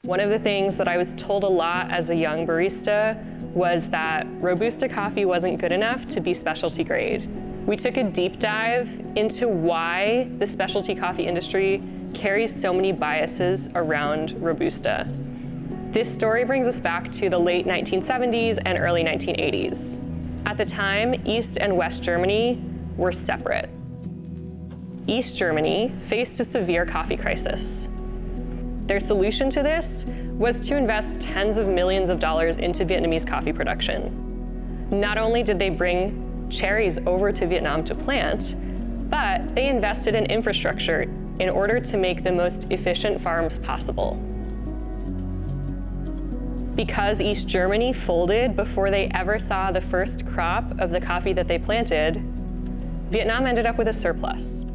One of the things that I was told a lot as a young barista was that Robusta coffee wasn't good enough to be specialty grade. We took a deep dive into why the specialty coffee industry carries so many biases around Robusta. This story brings us back to the late 1970s and early 1980s. At the time, East and West Germany were separate. East Germany faced a severe coffee crisis. Their solution to this was to invest tens of millions of dollars into Vietnamese coffee production. Not only did they bring cherries over to Vietnam to plant, but they invested in infrastructure in order to make the most efficient farms possible. Because East Germany folded before they ever saw the first crop of the coffee that they planted, Vietnam ended up with a surplus.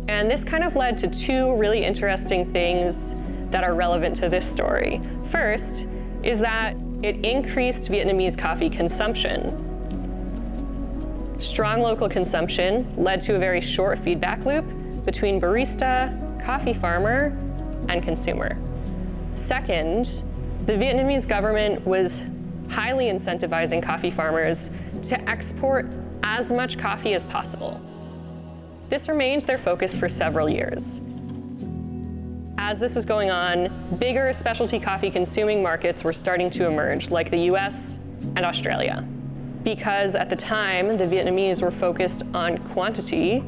And this kind of led to two really interesting things that are relevant to this story. First is that it increased Vietnamese coffee consumption. Strong local consumption led to a very short feedback loop between barista, coffee farmer, and consumer. Second, the Vietnamese government was highly incentivizing coffee farmers to export as much coffee as possible. This remained their focus for several years. As this was going on, bigger specialty coffee consuming markets were starting to emerge, like the US and Australia. Because at the time, the Vietnamese were focused on quantity,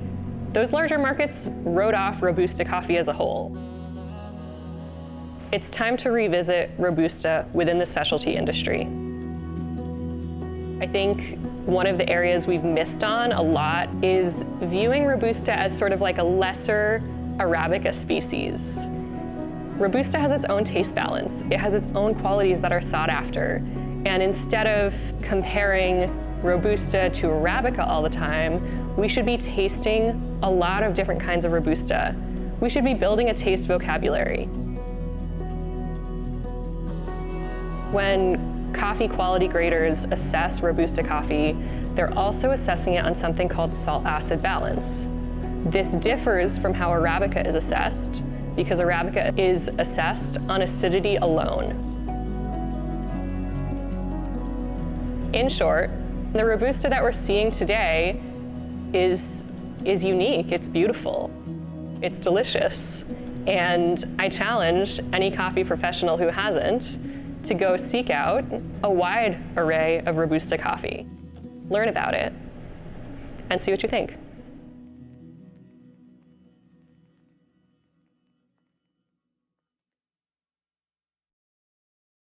those larger markets wrote off Robusta coffee as a whole. It's time to revisit Robusta within the specialty industry. I think one of the areas we've missed on a lot is viewing Robusta as sort of like a lesser Arabica species. Robusta has its own taste balance. It has its own qualities that are sought after. And instead of comparing Robusta to Arabica all the time, we should be tasting a lot of different kinds of Robusta. We should be building a taste vocabulary. When coffee quality graders assess Robusta coffee, they're also assessing it on something called salt-acid balance. This differs from how Arabica is assessed, because Arabica is assessed on acidity alone. In short, the Robusta that we're seeing today is unique, it's beautiful, it's delicious, and I challenge any coffee professional who hasn't to go seek out a wide array of Robusta coffee, learn about it, and see what you think.